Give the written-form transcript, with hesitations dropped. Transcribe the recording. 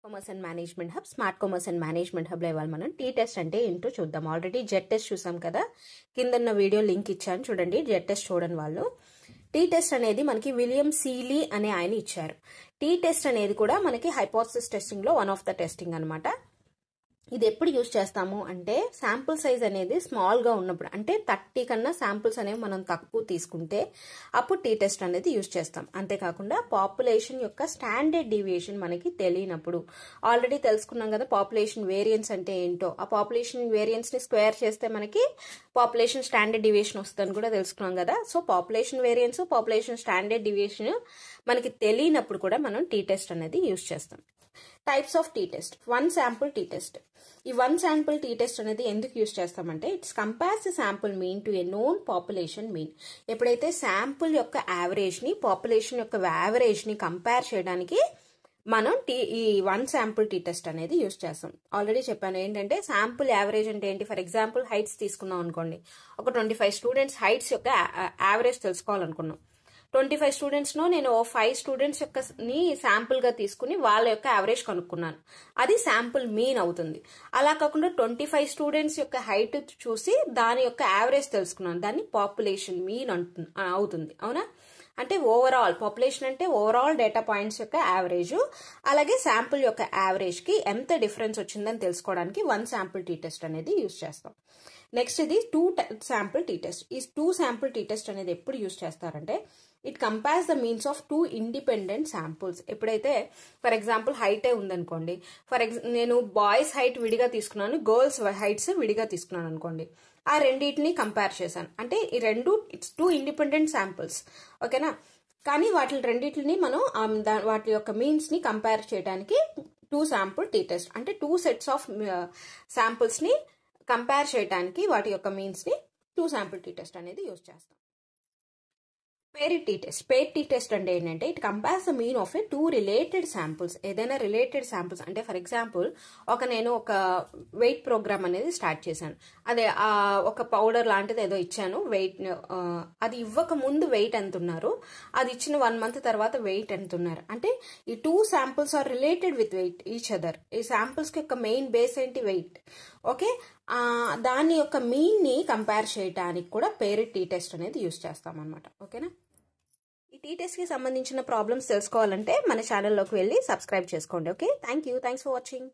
Commerce and management hub smart commerce and management హబ్లో ఇవాళ మనం టీ టెస్ట్ అంటే ఏంటో చూద్దాం. ఆల్రెడీ జెడ్ టెస్ట్ చూసాం కదా, కిందన్న వీడియో లింక్ ఇచ్చాను చూడండి. జెడ్ టెస్ట్ చూడని వాళ్ళు టీ టెస్ట్ అనేది మనకి విలియం సీలీ అనే ఆయన ఇచ్చారు. టీ టెస్ట్ అనేది కూడా మనకి హైపోథసిస్ టెస్టింగ్ లో వన్ ఆఫ్ ద టెస్టింగ్ అనమాట. ఇది ఎప్పుడు యూజ్ చేస్తాము అంటే శాంపుల్ సైజ్ అనేది స్మాల్ గా ఉన్నప్పుడు, అంటే 30 కన్నా శాంపుల్స్ అనేవి మనం తక్కువ తీసుకుంటే అప్పుడు టీ టెస్ట్ అనేది యూజ్ చేస్తాం. అంతేకాకుండా పాపులేషన్ యొక్క స్టాండర్డ్ డీవియేషన్ మనకి తెలియనప్పుడు, ఆల్రెడీ తెలుసుకున్నాం కదా పాపులేషన్ వేరియన్స్ అంటే ఏంటో. ఆ పాపులేషన్ వేరియన్స్ ని స్క్వేర్ చేస్తే మనకి పాపులేషన్ స్టాండర్డ్ డీవియేషన్ వస్తుందని కూడా తెలుసుకున్నాం కదా. So population variance, population standard deviation మనకి తెలియనప్పుడు కూడా మనం టీ టెస్ట్ అనేది యూజ్ చేస్తాం. Types of T test. One sample T test. ఈ వన్ శాంపుల్ టీ టెస్ట్ అనేది ఎందుకు యూజ్ చేస్తామంటే it's compares sample mean to a known population mean. ఎప్పుడైతే శాంపుల్ యొక్క యావరేజ్ ని పాపులేషన్ యొక్క యావరేజ్ ని కంపేర్ చేయడానికి మనం ఈ వన్ శాంపుల్ టీ టెస్ట్ అనేది యూజ్ చేస్తాం. ఆల్రెడీ చెప్పాను ఏంటంటే శాంపుల్ యావరేజ్ అంటే ఏంటి. ఫర్ ఎగ్జాంపుల్ హైట్స్ తీసుకున్నాం అనుకోండి, ఒక 25 స్టూడెంట్స్ హైట్స్ యొక్క యావరేజ్ తెలుసుకోవాలనుకున్నాం. 25 స్టూడెంట్స్ లో నేను 5 స్టూడెంట్స్ యొక్క ని శాంపుల్ గా తీసుకుని వాళ్ళ యొక్క యావరేజ్ కనుక్కున్నాను, అది శాంపుల్ మీన్ అవుతుంది. అలా కాకుండా 25 స్టూడెంట్స్ యొక్క హైట్ చూసి దాని యొక్క యావరేజ్ తెలుసుకున్నాను, దాన్ని పాపులేషన్ మీన్ అవుతుంది. అవునా? అంటే ఓవరాల్ పాపులేషన్ అంటే ఓవరాల్ డేటా పాయింట్స్ యొక్క యావరేజ్, అలాగే శాంపుల్ యొక్క యావరేజ్ కి ఎంత డిఫరెన్స్ వచ్చిందని తెలుసుకోవడానికి వన్ శాంపుల్ టీ టెస్ట్ అనేది యూజ్ చేస్తాం. నెక్స్ట్ ఇది టూ శాంపుల్ టీ టెస్ట్. ఈ టూ శాంపుల్ టీ టెస్ట్ అనేది ఎప్పుడు యూజ్ చేస్తారంటే it compares the means of two independent samples. ఎప్పుడైతే ఫర్ ఎగ్జాంపుల్ హైటే ఉందనుకోండి, నేను బాయ్స్ హైట్ విడిగా తీసుకున్నాను, గర్ల్స్ హైట్స్ విడిగా తీసుకున్నాను అనుకోండి, ఆ రెండింటిని కంపేర్ చేశాను. అంటే ఈ రెండు ఇట్స్ టూ ఇండిపెండెంట్ శాంపుల్స్, ఓకేనా. కానీ వాటి రెండింటిని మనం వాటి యొక్క మీన్స్ ని కంపేర్ చేయడానికి టూ శాంపుల్ టీ టెస్ట్, అంటే టూ సెట్స్ ఆఫ్ శాంపుల్స్ ని కంపేర్ చేయడానికి వాటి యొక్క మీన్స్ ని టూ శాంపుల్ టీ టెస్ట్ అనేది యూజ్ చేస్తాం. Paired tea test. Paired tea test అంటే ఏంటంటే it compares the mean of a two related samples. ఏదైనా రిలేటెడ్ శాంపుల్స్ అంటే ఫర్ ఎగ్జాంపుల్ నేను ఒక వెయిట్ ప్రోగ్రామ్ అనేది స్టార్ట్ చేశాను. అదే ఒక పౌడర్ లాంటిది ఏదో ఇచ్చాను, వెయిట్ అది ఇవ్వక ముందు వెయిట్ ఎంత ఉన్నారు, అది ఇచ్చిన 1 month తర్వాత వెయిట్ ఎంత ఉన్నారు. అంటే ఈ two samples are related with weight each other. ఈ శాంపుల్స్ యొక్క మెయిన్ బేస్ ఏంటి, వెయిట్. ఓకే, దాని యొక్క మీన్ ని కంపేర్ చేయడానికి కూడా పేర్డ్ టీ టెస్ట్ అనేది యూజ్ చేస్తాం అనమాట. ఓకేనా. ఈ టీ టెస్ట్ కి సంబంధించిన ప్రాబ్లమ్స్ తెలుసుకోవాలంటే మన ఛానల్లోకి వెళ్ళి సబ్స్క్రైబ్ చేసుకోండి. Okay, thank you. Thanks for watching.